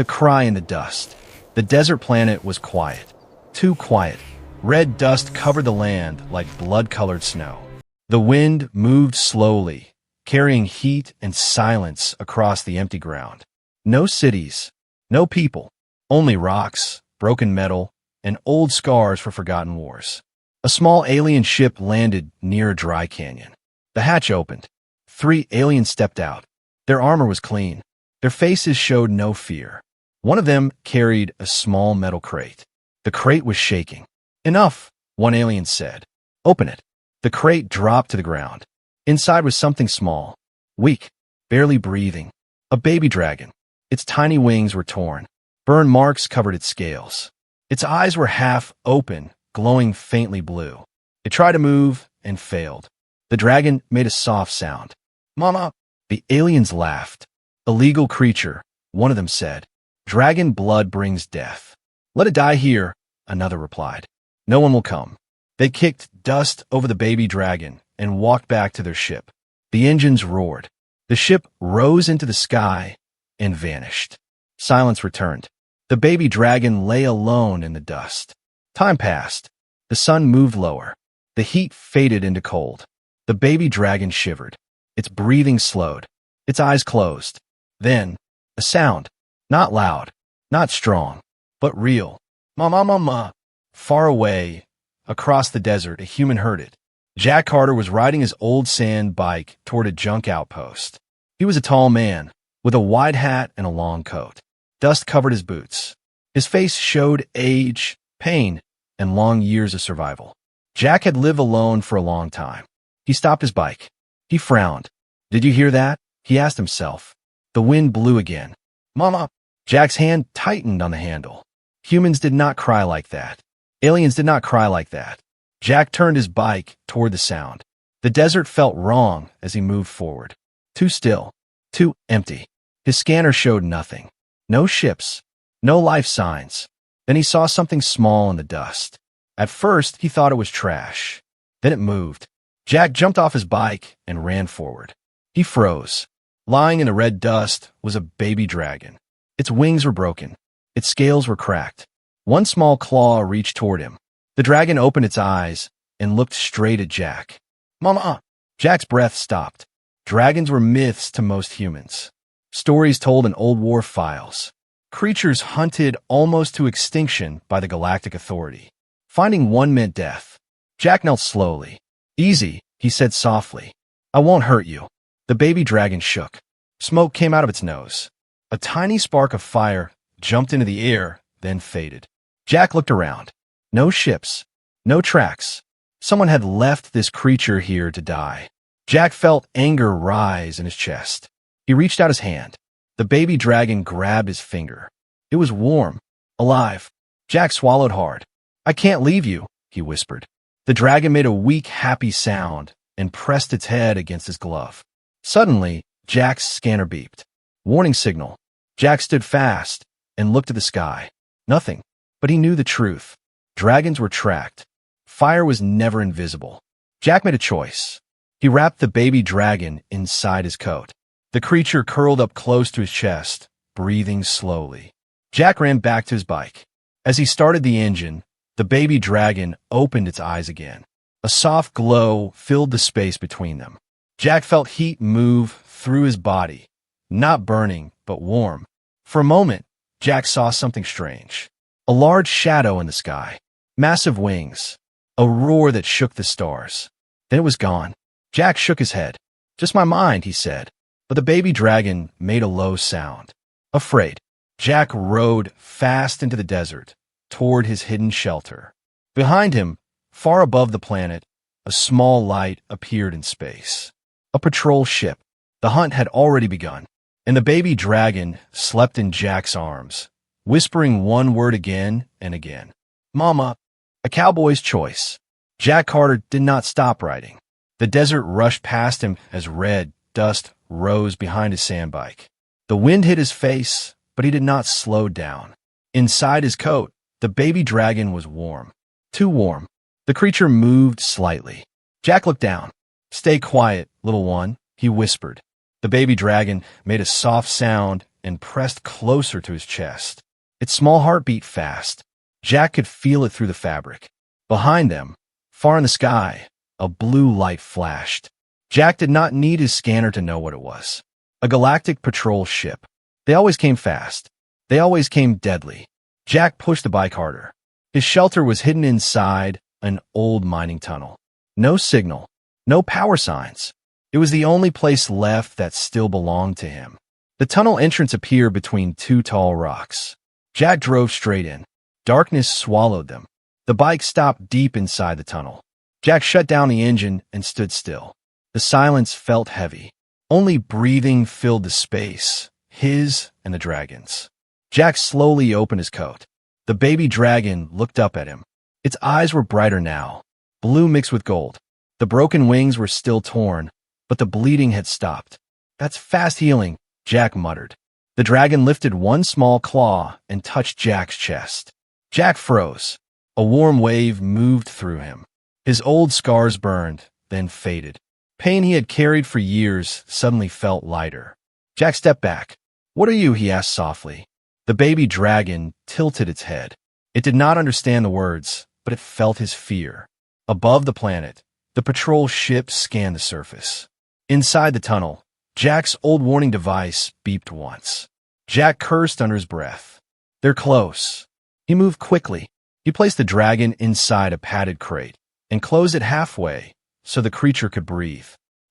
The cry in the dust. The desert planet was quiet. Too quiet. Red dust covered the land like blood-colored snow. The wind moved slowly, carrying heat and silence across the empty ground. No cities, no people, only rocks, broken metal, and old scars for forgotten wars. A small alien ship landed near a dry canyon. The hatch opened. 3 aliens stepped out. Their armor was clean. Their faces showed no fear. One of them carried a small metal crate. The crate was shaking. "Enough," one alien said. "Open it." The crate dropped to the ground. Inside was something small, weak, barely breathing. A baby dragon. Its tiny wings were torn. Burn marks covered its scales. Its eyes were half open, glowing faintly blue. It tried to move and failed. The dragon made a soft sound. "Mama!" The aliens laughed. "Illegal creature," one of them said. "Dragon blood brings death." "Let it die here," another replied. "No one will come." They kicked dust over the baby dragon and walked back to their ship. The engines roared. The ship rose into the sky and vanished. Silence returned. The baby dragon lay alone in the dust. Time passed. The sun moved lower. The heat faded into cold. The baby dragon shivered. Its breathing slowed. Its eyes closed. Then, a sound. Not loud, not strong, but real. "Mama, mama." Far away, across the desert, a human heard it. Jack Carter was riding his old sand bike toward a junk outpost. He was a tall man, with a wide hat and a long coat. Dust covered his boots. His face showed age, pain, and long years of survival. Jack had lived alone for a long time. He stopped his bike. He frowned. "Did you hear that?" he asked himself. The wind blew again. "Mama." Jack's hand tightened on the handle. Humans did not cry like that. Aliens did not cry like that. Jack turned his bike toward the sound. The desert felt wrong as he moved forward. Too still. Too empty. His scanner showed nothing. No ships. No life signs. Then he saw something small in the dust. At first, he thought it was trash. Then it moved. Jack jumped off his bike and ran forward. He froze. Lying in the red dust was a baby dragon. Its wings were broken. Its scales were cracked. One small claw reached toward him. The dragon opened its eyes and looked straight at Jack. "Mama!" Jack's breath stopped. Dragons were myths to most humans. Stories told in old war files. Creatures hunted almost to extinction by the Galactic Authority. Finding one meant death. Jack knelt slowly. "Easy," he said softly. "I won't hurt you." The baby dragon shook. Smoke came out of its nose. A tiny spark of fire jumped into the air, then faded. Jack looked around. No ships. No tracks. Someone had left this creature here to die. Jack felt anger rise in his chest. He reached out his hand. The baby dragon grabbed his finger. It was warm, alive. Jack swallowed hard. "I can't leave you," he whispered. The dragon made a weak, happy sound and pressed its head against his glove. Suddenly, Jack's scanner beeped. Warning signal. Jack stood fast and looked at the sky. Nothing. But he knew the truth. Dragons were tracked. Fire was never invisible. Jack made a choice. He wrapped the baby dragon inside his coat. The creature curled up close to his chest, breathing slowly. Jack ran back to his bike. As he started the engine, the baby dragon opened its eyes again. A soft glow filled the space between them. Jack felt heat move through his body, not burning, but warm. For a moment, Jack saw something strange. A large shadow in the sky, massive wings, a roar that shook the stars. Then it was gone. Jack shook his head. "Just my mind," he said. But the baby dragon made a low sound. Afraid, Jack rode fast into the desert, toward his hidden shelter. Behind him, far above the planet, a small light appeared in space. A patrol ship. The hunt had already begun, and the baby dragon slept in Jack's arms, whispering one word again and again. "Mama." A cowboy's choice. Jack Carter did not stop riding. The desert rushed past him as red dust rose behind his sandbike. The wind hit his face, but he did not slow down. Inside his coat, the baby dragon was warm. Too warm. The creature moved slightly. Jack looked down. "Stay quiet, little one," he whispered. The baby dragon made a soft sound and pressed closer to his chest. Its small heart beat fast. Jack could feel it through the fabric. Behind them, far in the sky, a blue light flashed. Jack did not need his scanner to know what it was. A galactic patrol ship. They always came fast. They always came deadly. Jack pushed the bike harder. His shelter was hidden inside an old mining tunnel. No signal. No power signs. It was the only place left that still belonged to him. The tunnel entrance appeared between two tall rocks. Jack drove straight in. Darkness swallowed them. The bike stopped deep inside the tunnel. Jack shut down the engine and stood still. The silence felt heavy. Only breathing filled the space, his and the dragon's. Jack slowly opened his coat. The baby dragon looked up at him. Its eyes were brighter now, blue mixed with gold. The broken wings were still torn, but the bleeding had stopped. "That's fast healing," Jack muttered. The dragon lifted one small claw and touched Jack's chest. Jack froze. A warm wave moved through him. His old scars burned, then faded. Pain he had carried for years suddenly felt lighter. Jack stepped back. "What are you?" he asked softly. The baby dragon tilted its head. It did not understand the words, but it felt his fear. Above the planet, the patrol ship scanned the surface. Inside the tunnel, Jack's old warning device beeped once. Jack cursed under his breath. "They're close." He moved quickly. He placed the dragon inside a padded crate and closed it halfway so the creature could breathe.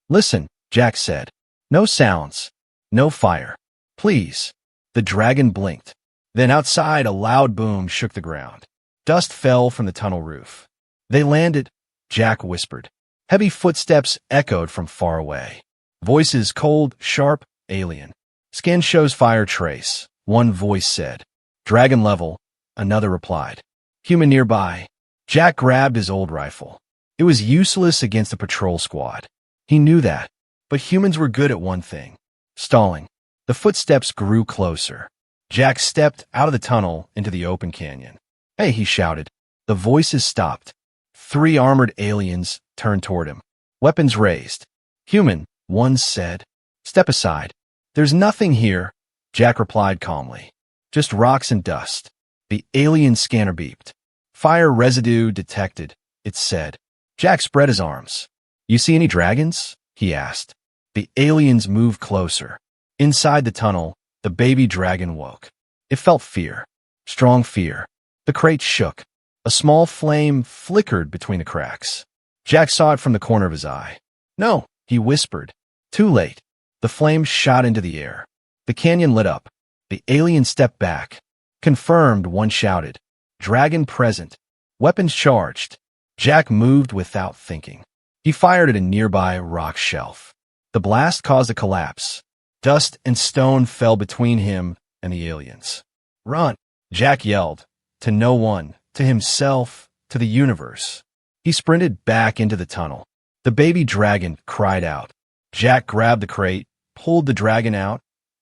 "Listen," Jack said. "No sounds. No fire. Please." The dragon blinked. Then outside, a loud boom shook the ground. Dust fell from the tunnel roof. "They landed," Jack whispered. Heavy footsteps echoed from far away. Voices cold, sharp, alien. "Scan shows fire trace," one voice said. "Dragon level," another replied. "Human nearby." Jack grabbed his old rifle. It was useless against the patrol squad. He knew that, but humans were good at one thing: stalling. The footsteps grew closer. Jack stepped out of the tunnel into the open canyon. "Hey," he shouted. The voices stopped. 3 armored aliens turned toward him, weapons raised. "Human," one said. "Step aside." "There's nothing here," Jack replied calmly. "Just rocks and dust." The alien scanner beeped. "Fire residue detected," it said. Jack spread his arms. "You see any dragons?" he asked. The aliens moved closer. Inside the tunnel, the baby dragon woke. It felt fear. Strong fear. The crate shook. A small flame flickered between the cracks. Jack saw it from the corner of his eye. "No," he whispered. Too late. The flame shot into the air. The canyon lit up. The alien stepped back. "Confirmed," one shouted. "Dragon present. Weapons charged." Jack moved without thinking. He fired at a nearby rock shelf. The blast caused a collapse. Dust and stone fell between him and the aliens. "Run!" Jack yelled. To no one, to himself, to the universe. He sprinted back into the tunnel. The baby dragon cried out. Jack grabbed the crate, pulled the dragon out,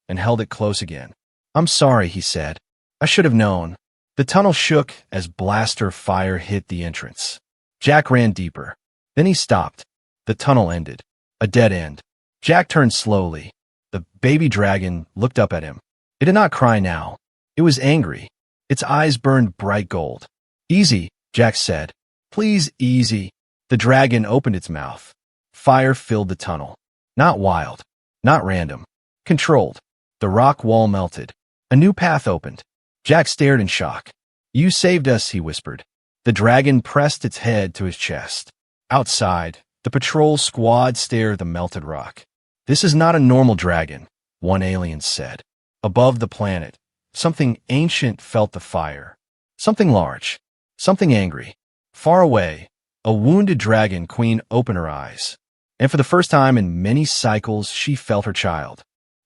and held it close again. "I'm sorry," he said. "I should have known." The tunnel shook as blaster fire hit the entrance. Jack ran deeper. Then he stopped. The tunnel ended. A dead end. Jack turned slowly. The baby dragon looked up at him. It did not cry now. It was angry. Its eyes burned bright gold. "Easy," Jack said. "Please, easy." The dragon opened its mouth. Fire filled the tunnel. Not wild. Not random. Controlled. The rock wall melted. A new path opened. Jack stared in shock. "You saved us," he whispered. The dragon pressed its head to his chest. Outside, the patrol squad stared at the melted rock. "This is not a normal dragon," one alien said. Above the planet, something ancient felt the fire. Something large. Something angry. Far away, a wounded dragon queen opened her eyes. And for the first time in many cycles, she felt her child.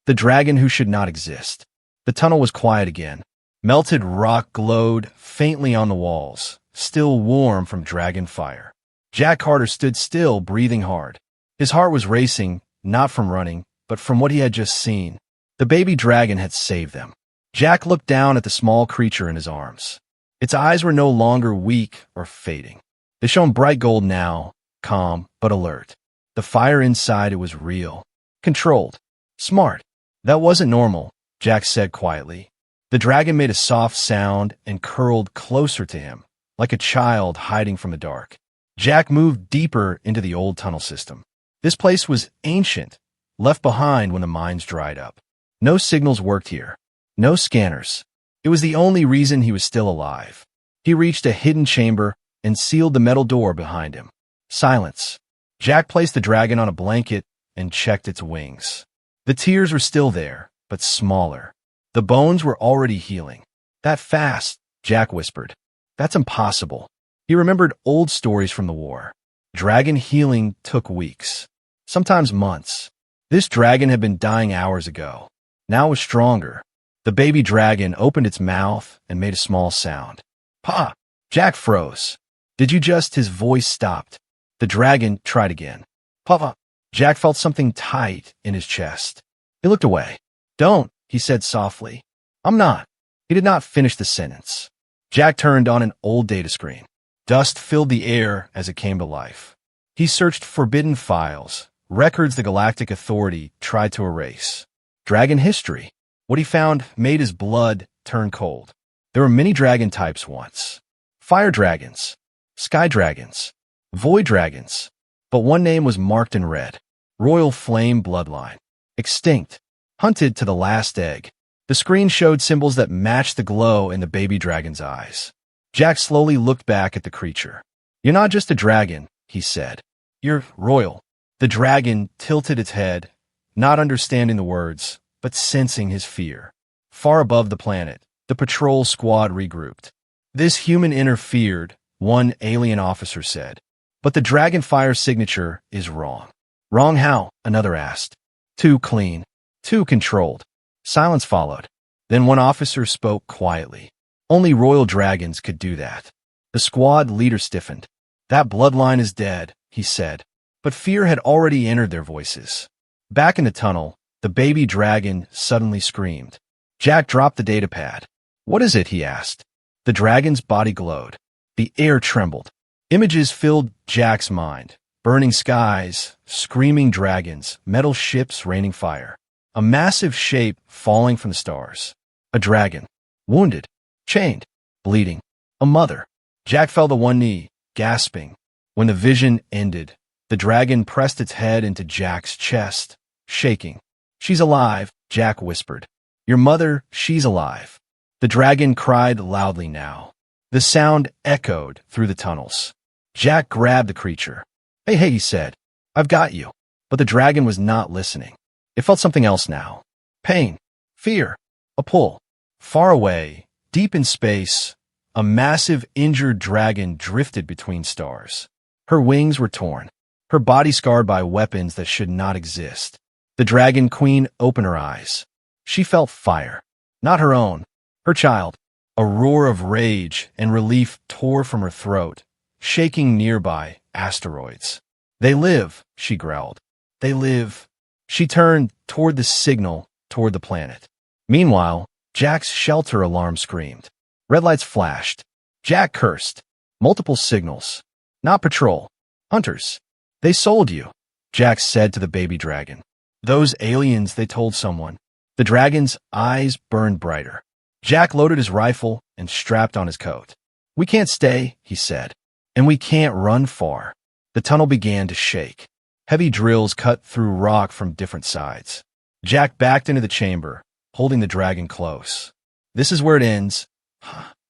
The dragon who should not exist. The tunnel was quiet again. Melted rock glowed faintly on the walls, still warm from dragon fire. Jack Carter stood still, breathing hard. His heart was racing, not from running, but from what he had just seen. The baby dragon had saved them. Jack looked down at the small creature in his arms. Its eyes were no longer weak or fading. They shone bright gold now, calm but alert. The fire inside it was real. Controlled. Smart. That wasn't normal, Jack said quietly. The dragon made a soft sound and curled closer to him, like a child hiding from the dark. Jack moved deeper into the old tunnel system. This place was ancient, left behind when the mines dried up. No signals worked here. No scanners. It was the only reason he was still alive. He reached a hidden chamber and sealed the metal door behind him. Silence. Jack placed the dragon on a blanket and checked its wings. The tears were still there, but smaller. The bones were already healing. That fast, Jack whispered. That's impossible. He remembered old stories from the war. Dragon healing took weeks, sometimes months. This dragon had been dying hours ago. Now it was stronger. The baby dragon opened its mouth and made a small sound. Pa! Jack froze. Did you just? His voice stopped. The dragon tried again. Papa! Jack felt something tight in his chest. He looked away. Don't, he said softly. I'm not. He did not finish the sentence. Jack turned on an old data screen. Dust filled the air as it came to life. He searched forbidden files, records the Galactic Authority tried to erase. Dragon history. What he found made his blood turn cold. There were many dragon types once. Fire dragons, sky dragons, void dragons. But one name was marked in red. Royal Flame Bloodline. Extinct. Hunted to the last egg. The screen showed symbols that matched the glow in the baby dragon's eyes. Jack slowly looked back at the creature. You're not just a dragon, he said. You're royal. The dragon tilted its head, not understanding the words, but sensing his fear. Far above the planet, the patrol squad regrouped. This human interfered, one alien officer said. But the Dragonfire signature is wrong. Wrong how? Another asked. Too clean. Too controlled. Silence followed. Then one officer spoke quietly. Only royal dragons could do that. The squad leader stiffened. That bloodline is dead, he said. But fear had already entered their voices. Back in the tunnel, the baby dragon suddenly screamed. Jack dropped the datapad. What is it? He asked. The dragon's body glowed. The air trembled. Images filled Jack's mind. Burning skies, screaming dragons, metal ships raining fire. A massive shape falling from the stars. A dragon. Wounded. Chained. Bleeding. A mother. Jack fell to one knee, gasping. When the vision ended, the dragon pressed its head into Jack's chest, shaking. She's alive, Jack whispered. Your mother, she's alive. The dragon cried loudly now. The sound echoed through the tunnels. Jack grabbed the creature. Hey, he said. I've got you. But the dragon was not listening. It felt something else now. Pain. Fear. A pull. Far away, deep in space, a massive injured dragon drifted between stars. Her wings were torn. Her body scarred by weapons that should not exist. The dragon queen opened her eyes. She felt fire. Not her own. Her child. A roar of rage and relief tore from her throat, shaking nearby asteroids. They live, she growled. They live. She turned toward the signal, toward the planet. Meanwhile, Jack's shelter alarm screamed. Red lights flashed. Jack cursed. Multiple signals. Not patrol. Hunters. They sold you, Jack said to the baby dragon. Those aliens, they told someone. The dragon's eyes burned brighter. Jack loaded his rifle and strapped on his coat. We can't stay, he said. And we can't run far. The tunnel began to shake. Heavy drills cut through rock from different sides. Jack backed into the chamber, holding the dragon close. This is where it ends,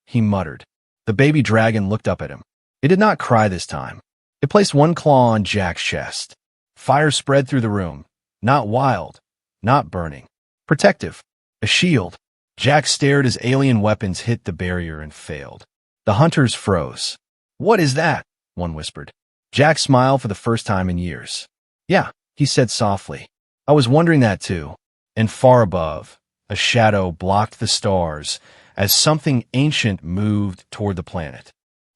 he muttered. The baby dragon looked up at him. It did not cry this time. It placed one claw on Jack's chest. Fire spread through the room. Not wild, not burning. Protective. A shield. Jack stared as alien weapons hit the barrier and failed. The hunters froze. What is that? One whispered. Jack smiled for the first time in years. Yeah, he said softly. I was wondering that too. And far above, a shadow blocked the stars as something ancient moved toward the planet.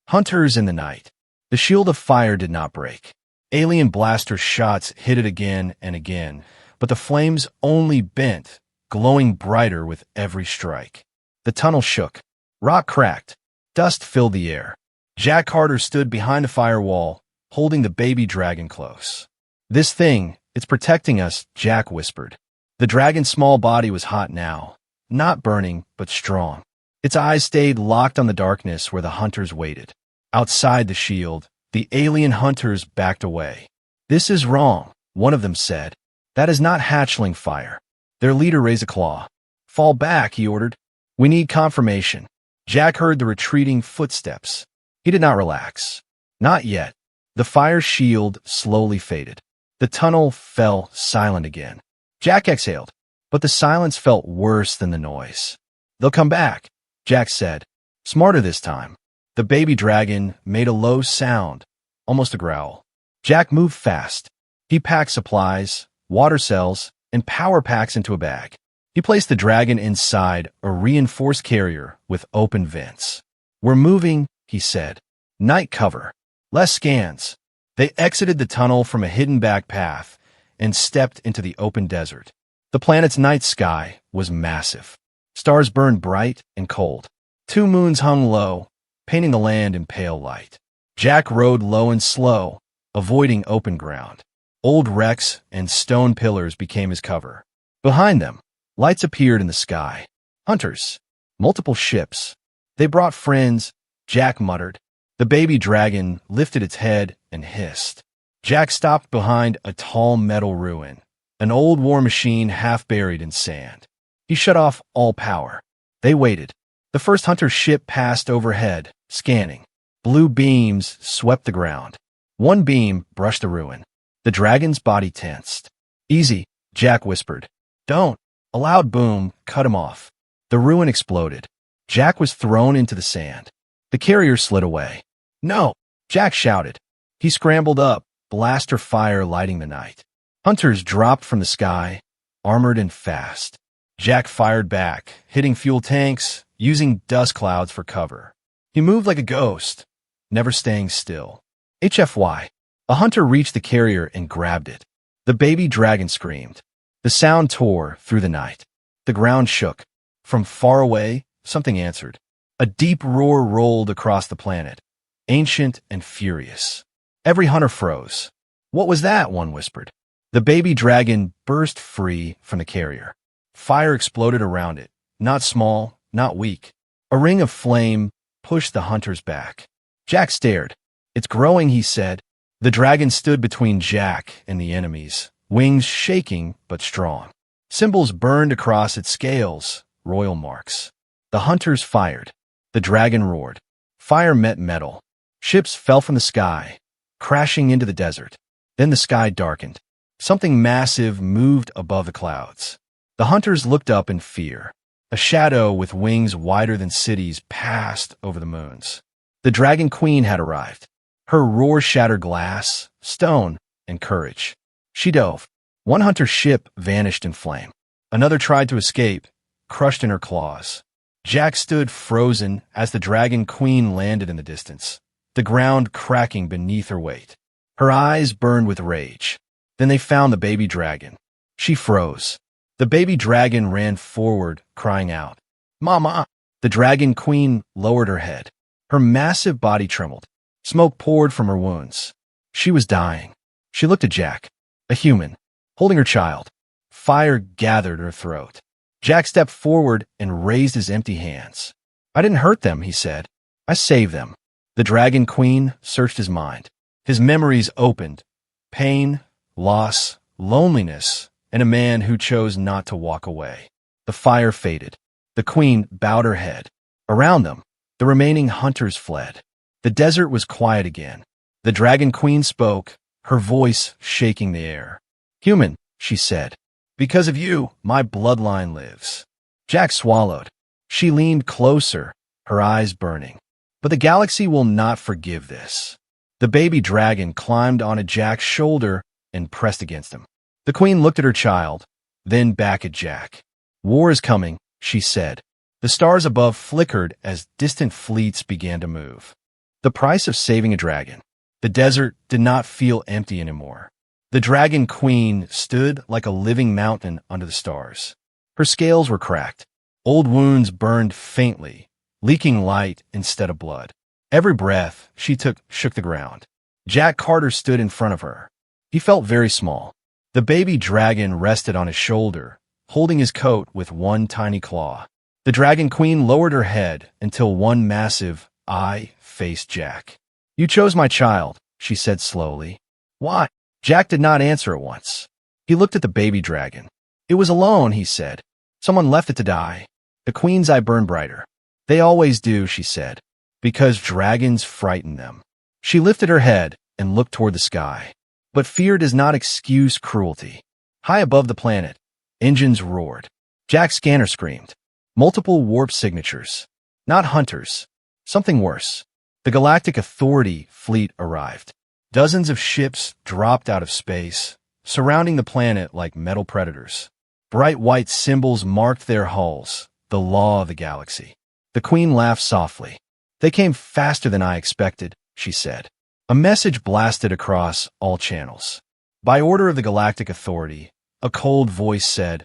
Hunters in the night. The shield of fire did not break. Alien blaster shots hit it again and again, but the flames only bent, glowing brighter with every strike. The tunnel shook. Rock cracked. Dust filled the air. Jack Carter stood behind a firewall, holding the baby dragon close. This thing, it's protecting us, Jack whispered. The dragon's small body was hot now, not burning, but strong. Its eyes stayed locked on the darkness where the hunters waited. Outside the shield, the alien hunters backed away. "This is wrong," one of them said. "That is not hatchling fire." Their leader raised a claw. "Fall back," he ordered. "We need confirmation." Jack heard the retreating footsteps. He did not relax. Not yet. The fire shield slowly faded. The tunnel fell silent again. Jack exhaled, but the silence felt worse than the noise. "They'll come back," Jack said. "Smarter this time." The baby dragon made a low sound, almost a growl. Jack moved fast. He packed supplies, water cells, and power packs into a bag. He placed the dragon inside a reinforced carrier with open vents. "We're moving," he said. "Night cover. Less scans." They exited the tunnel from a hidden back path and stepped into the open desert. The planet's night sky was massive. Stars burned bright and cold. 2 moons hung low, painting the land in pale light. Jack rode low and slow, avoiding open ground. Old wrecks and stone pillars became his cover. Behind them, lights appeared in the sky. Hunters. Multiple ships. "They brought friends," Jack muttered. The baby dragon lifted its head and hissed. Jack stopped behind a tall metal ruin, an old war machine half buried in sand. He shut off all power. They waited. The first hunter ship passed overhead, scanning. Blue beams swept the ground. One beam brushed the ruin. The dragon's body tensed. "Easy," Jack whispered. "Don't." A loud boom cut him off. The ruin exploded. Jack was thrown into the sand. The carrier slid away. "No!" Jack shouted. He scrambled up, blaster fire lighting the night. Hunters dropped from the sky, armored and fast. Jack fired back, hitting fuel tanks, using dust clouds for cover. He moved like a ghost, never staying still. HFY. A hunter reached the carrier and grabbed it. The baby dragon screamed. The sound tore through the night. The ground shook. From far away, something answered. A deep roar rolled across the planet, ancient and furious. Every hunter froze. "What was that?" one whispered. The baby dragon burst free from the carrier. Fire exploded around it, not small, not weak. A ring of flame pushed the hunters back. Jack stared. "It's growing," he said. The dragon stood between Jack and the enemies, wings shaking but strong. Symbols burned across its scales, royal marks. The hunters fired. The dragon roared. Fire met metal. Ships fell from the sky, crashing into the desert. Then the sky darkened. Something massive moved above the clouds. The hunters looked up in fear. A shadow with wings wider than cities passed over the moons. The Dragon Queen had arrived. Her roar shattered glass, stone, and courage. She dove. One hunter's ship vanished in flame. Another tried to escape, crushed in her claws. Jack stood frozen as the Dragon Queen landed in the distance, the ground cracking beneath her weight. Her eyes burned with rage. Then they found the baby dragon. She froze. The baby dragon ran forward, crying out, "Mama!" The Dragon Queen lowered her head. Her massive body trembled. Smoke poured from her wounds. She was dying. She looked at Jack, a human, holding her child. Fire gathered her throat. Jack stepped forward and raised his empty hands. "I didn't hurt them," he said. "I saved them." The Dragon Queen searched his mind. His memories opened. Pain, loss, loneliness, and a man who chose not to walk away. The fire faded. The queen bowed her head. Around them, the remaining hunters fled. The desert was quiet again. The Dragon Queen spoke, her voice shaking the air. "Human," she said, "because of you, my bloodline lives." Jack swallowed. She leaned closer, her eyes burning. "But the galaxy will not forgive this." The baby dragon climbed onto Jack's shoulder and pressed against him. The queen looked at her child, then back at Jack. "War is coming," she said. The stars above flickered as distant fleets began to move. The price of saving a dragon. The desert did not feel empty anymore. The Dragon Queen stood like a living mountain under the stars. Her scales were cracked. Old wounds burned faintly, leaking light instead of blood. Every breath she took shook the ground. Jack Carter stood in front of her. He felt very small. The baby dragon rested on his shoulder, holding his coat with one tiny claw. The Dragon Queen lowered her head until one massive eye faced Jack. "You chose my child," she said slowly. "Why?" Jack did not answer at once. He looked at the baby dragon. "It was alone," he said. "Someone left it to die." The queen's eye burned brighter. "They always do," she said, "because dragons frighten them." She lifted her head and looked toward the sky. But fear does not excuse cruelty. High above the planet, engines roared. Jack's scanner screamed. Multiple warp signatures. Not hunters. Something worse. The Galactic Authority fleet arrived. Dozens of ships dropped out of space, surrounding the planet like metal predators. Bright white symbols marked their hulls, the law of the galaxy. The Queen laughed softly. "They came faster than I expected," she said. A message blasted across all channels. By order of the Galactic Authority, a cold voice said,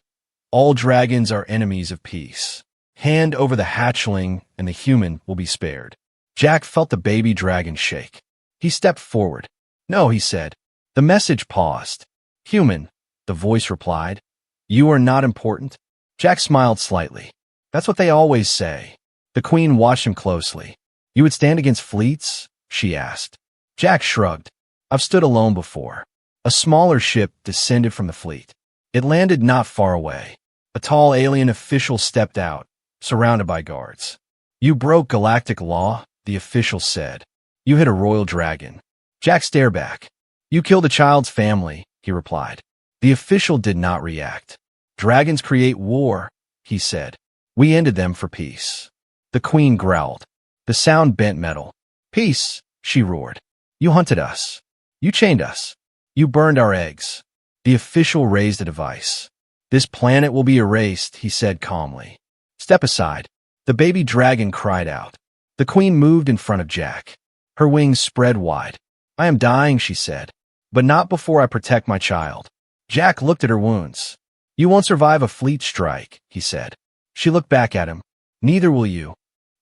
"All dragons are enemies of peace. Hand over the hatchling and the human will be spared." Jack felt the baby dragon shake. He stepped forward. "No," he said. The message paused. "Human," the voice replied. "You are not important." Jack smiled slightly. "That's what they always say." The Queen watched him closely. "You would stand against fleets?" she asked. Jack shrugged. "I've stood alone before." A smaller ship descended from the fleet. It landed not far away. A tall alien official stepped out, surrounded by guards. "You broke galactic law," the official said. "You hit a royal dragon." Jack stared back. "You killed a child's family," he replied. The official did not react. "Dragons create war," he said. "We ended them for peace." The Queen growled. The sound bent metal. "Peace," she roared. "You hunted us. You chained us. You burned our eggs." The official raised a device. "This planet will be erased," he said calmly. "Step aside." The baby dragon cried out. The Queen moved in front of Jack. Her wings spread wide. "I am dying," she said, "but not before I protect my child." Jack looked at her wounds. "You won't survive a fleet strike," he said. She looked back at him. "Neither will you."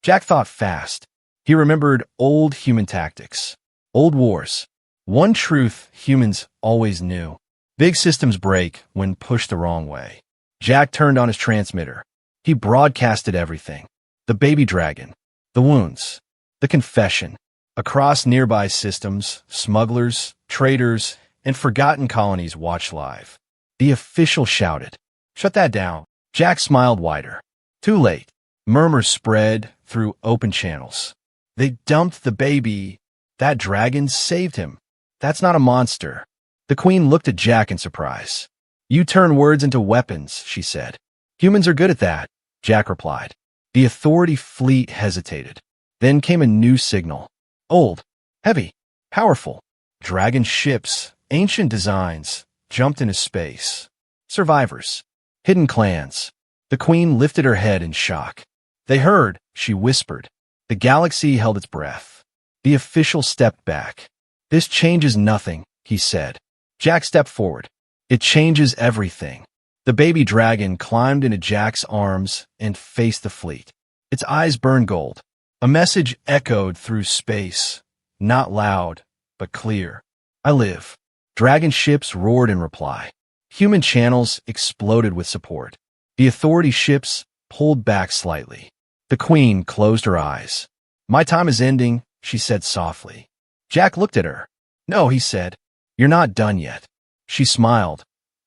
Jack thought fast. He remembered old human tactics. Old wars. One truth humans always knew. Big systems break when pushed the wrong way. Jack turned on his transmitter. He broadcasted everything. The baby dragon. The wounds. The confession. Across nearby systems, smugglers, traders, and forgotten colonies watched live. The official shouted, "Shut that down." Jack smiled wider. Too late. Murmurs spread through open channels. "They dumped the baby. That dragon saved him. That's not a monster." The Queen looked at Jack in surprise. "You turn words into weapons," she said. "Humans are good at that," Jack replied. The Authority fleet hesitated. Then came a new signal. Old, heavy, powerful. Dragon ships, ancient designs, jumped into space. Survivors. Hidden clans. The Queen lifted her head in shock. "They heard," she whispered. The galaxy held its breath. The official stepped back. "This changes nothing," he said. Jack stepped forward. "It changes everything." The baby dragon climbed into Jack's arms and faced the fleet. Its eyes burned gold. A message echoed through space, not loud, but clear. "I live." Dragon ships roared in reply. Human channels exploded with support. The Authority ships pulled back slightly. The Queen closed her eyes. "My time is ending," she said softly. Jack looked at her. "No," he said. "You're not done yet." She smiled.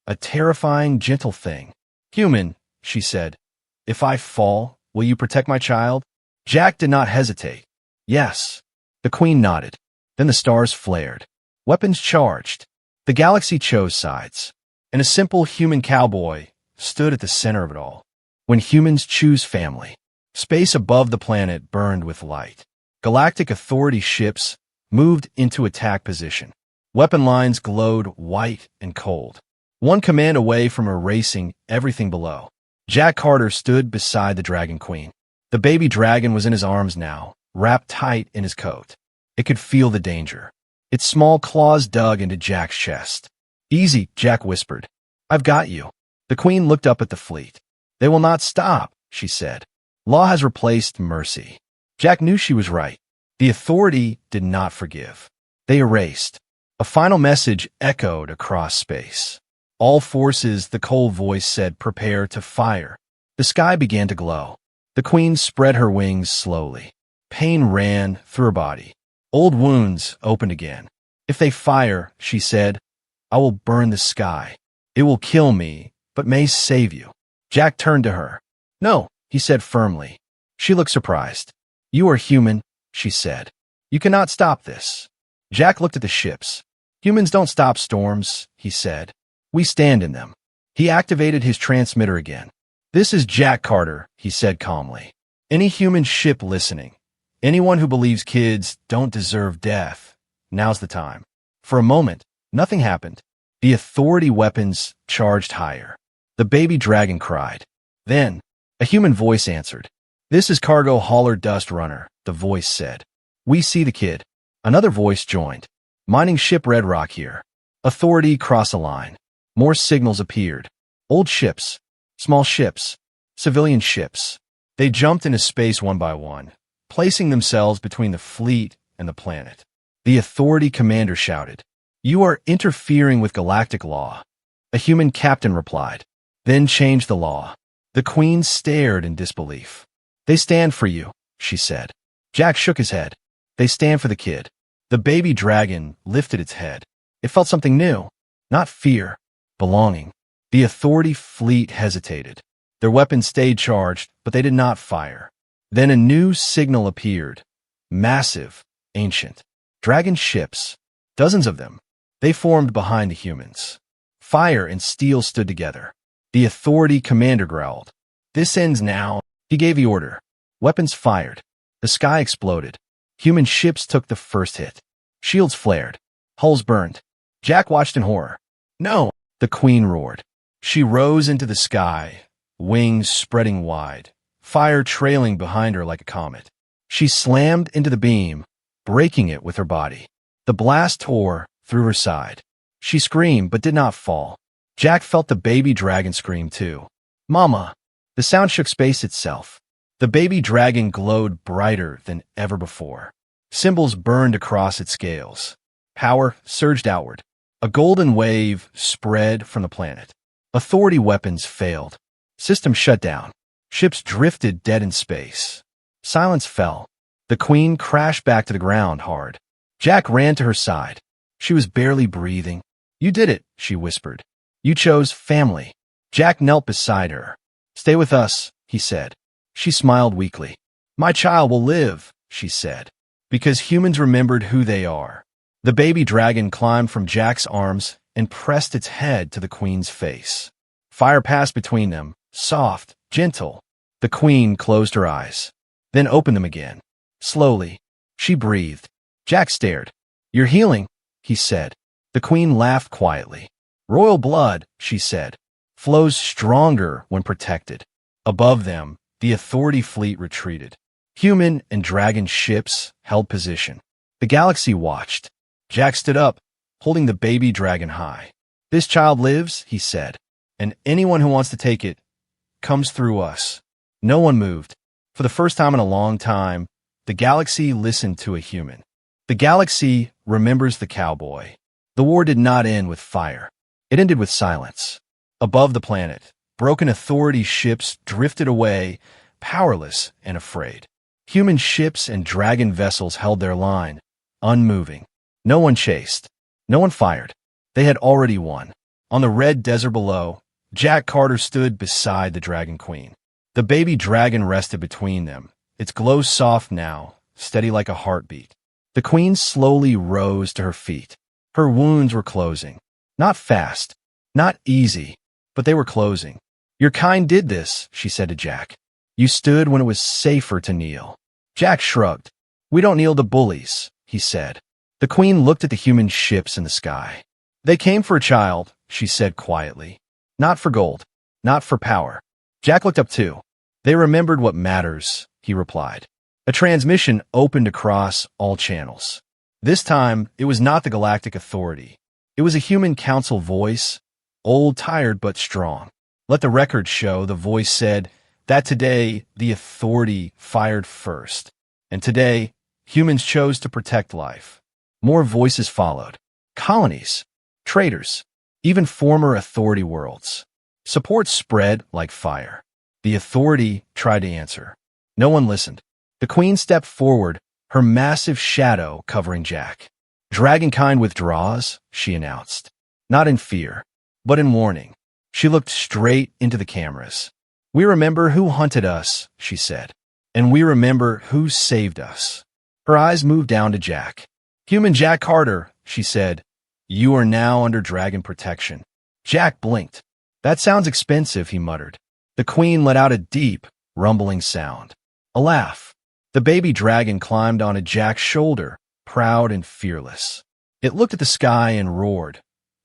A terrifying, gentle thing. "Human," she said. "If I fall, will you protect my child?" Jack did not hesitate. "Yes." The Queen nodded. Then the stars flared. Weapons charged. The galaxy chose sides. And a simple human cowboy stood at the center of it all. When humans choose family. Space above the planet burned with light. Galactic Authority ships moved into attack position. Weapon lines glowed white and cold. One command away from erasing everything below. Jack Carter stood beside the Dragon Queen. The baby dragon was in his arms now, wrapped tight in his coat. It could feel the danger. Its small claws dug into Jack's chest. "Easy," Jack whispered. "I've got you." The Queen looked up at the fleet. "They will not stop," she said. "Law has replaced mercy." Jack knew she was right. The Authority did not forgive. They erased. A final message echoed across space. All forces, the cold voice said, prepare to fire. The sky began to glow. The queen spread her wings slowly. Pain ran through her body. Old wounds opened again. If they fire, she said, I will burn the sky. It will kill me, but may save you. Jack turned to her. No, he said firmly. She looked surprised. You are human, she said. You cannot stop this. Jack looked at the ships. Humans don't stop storms, he said. We stand in them. He activated his transmitter again. This is Jack Carter, he said calmly. Any human ship listening, anyone who believes kids don't deserve death, now's the time. For a moment, nothing happened. The authority weapons charged higher. The baby dragon cried. Then, a human voice answered. This is cargo hauler Dust Runner, the voice said. We see the kid. Another voice joined. Mining ship Red Rock here. Authority cross a line. More signals appeared. Old ships, small ships, civilian ships. They jumped into space one by one, placing themselves between the fleet and the planet. The authority commander shouted, You are interfering with galactic law. A human captain replied, Then change the law. The queen stared in disbelief. They stand for you, she said. Jack shook his head. They stand for the kid. The baby dragon lifted its head. It felt something new, not fear, belonging. The authority fleet hesitated. Their weapons stayed charged, but they did not fire. Then a new signal appeared. Massive, ancient. Dragon ships. Dozens of them. They formed behind the humans. Fire and steel stood together. The authority commander growled. This ends now. He gave the order. Weapons fired. The sky exploded. Human ships took the first hit. Shields flared. Hulls burned. Jack watched in horror. No, the queen roared. She rose into the sky, wings spreading wide, fire trailing behind her like a comet. She slammed into the beam, breaking it with her body. The blast tore through her side. She screamed but did not fall. Jack felt the baby dragon scream too. Mama! The sound shook space itself. The baby dragon glowed brighter than ever before. Symbols burned across its scales. Power surged outward. A golden wave spread from the planet. Authority weapons failed. Systems shut down. Ships drifted dead in space. Silence fell. The queen crashed back to the ground hard. Jack ran to her side. She was barely breathing. You did it, she whispered. You chose family. Jack knelt beside her. Stay with us, he said. She smiled weakly. My child will live, she said, because humans remembered who they are. The baby dragon climbed from Jack's arms and pressed its head to the queen's face. Fire passed between them, soft, gentle. The queen closed her eyes, then opened them again. Slowly, she breathed. Jack stared. You're healing, he said. The queen laughed quietly. Royal blood, she said, flows stronger when protected. Above them, the authority fleet retreated. Human and dragon ships held position. The galaxy watched. Jack stood up, holding the baby dragon high. This child lives, he said, and anyone who wants to take it comes through us. No one moved. For the first time in a long time, the galaxy listened to a human. The galaxy remembers the cowboy. The war did not end with fire. It ended with silence. Above the planet, broken authority ships drifted away, powerless and afraid. Human ships and dragon vessels held their line, unmoving. No one chased. No one fired. They had already won. On the red desert below, Jack Carter stood beside the Dragon Queen. The baby dragon rested between them, its glow soft now, steady like a heartbeat. The queen slowly rose to her feet. Her wounds were closing. Not fast, not easy, but they were closing. Your kind did this, she said to Jack. You stood when it was safer to kneel. Jack shrugged. We don't kneel to bullies, he said. The queen looked at the human ships in the sky. They came for a child, she said quietly. Not for gold, not for power. Jack looked up too. They remembered what matters, he replied. A transmission opened across all channels. This time, it was not the Galactic Authority. It was a human council voice, old, tired, but strong. Let the record show, the voice said, that today the Authority fired first. And today, humans chose to protect life. More voices followed. Colonies, traders, even former authority worlds. Support spread like fire. The authority tried to answer. No one listened. The queen stepped forward, her massive shadow covering Jack. Dragonkind withdraws, she announced. Not in fear, but in warning. She looked straight into the cameras. We remember who hunted us, she said. And we remember who saved us. Her eyes moved down to Jack. Human Jack Carter, she said. You are now under dragon protection. Jack blinked. That sounds expensive, he muttered. The queen let out a deep, rumbling sound. A laugh. The baby dragon climbed onto Jack's shoulder, proud and fearless. It looked at the sky and roared,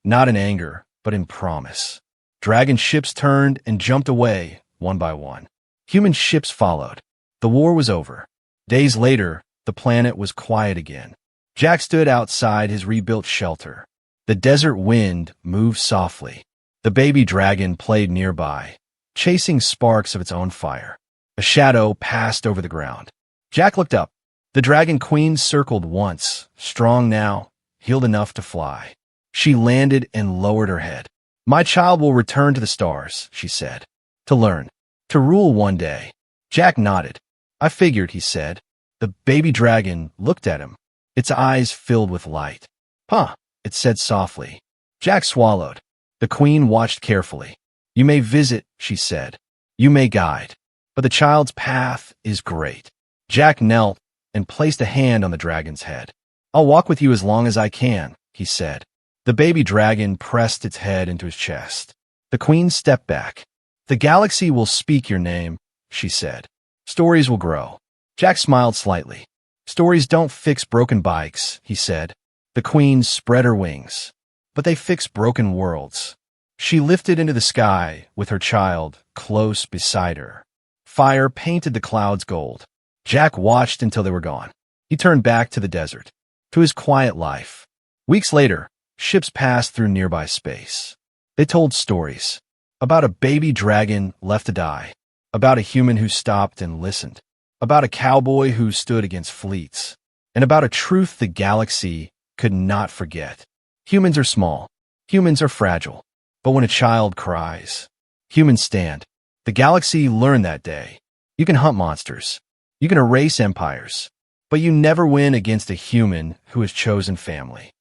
not in anger, but in promise. Dragon ships turned and jumped away, one by one. Human ships followed. The war was over. Days later, the planet was quiet again. Jack stood outside his rebuilt shelter. The desert wind moved softly. The baby dragon played nearby, chasing sparks of its own fire. A shadow passed over the ground. Jack looked up. The dragon queen circled once, strong now, healed enough to fly. She landed and lowered her head. My child will return to the stars, she said, to learn, to rule one day. Jack nodded. I figured, he said. The baby dragon looked at him. Its eyes filled with light. Huh, it said softly. Jack swallowed. The queen watched carefully. You may visit, she said. You may guide. But the child's path is great. Jack knelt and placed a hand on the dragon's head. I'll walk with you as long as I can, he said. The baby dragon pressed its head into his chest. The queen stepped back. The galaxy will speak your name, she said. Stories will grow. Jack smiled slightly. Stories don't fix broken bikes, he said. The queen spread her wings. But they fix broken worlds. She lifted into the sky with her child close beside her. Fire painted the clouds gold. Jack watched until they were gone. He turned back to the desert, to his quiet life. Weeks later, ships passed through nearby space. They told stories about a baby dragon left to die, about a human who stopped and listened, about a cowboy who stood against fleets, and about a truth the galaxy could not forget. Humans are small. Humans are fragile. But when a child cries, humans stand. The galaxy learned that day. You can hunt monsters. You can erase empires. But you never win against a human who has chosen family.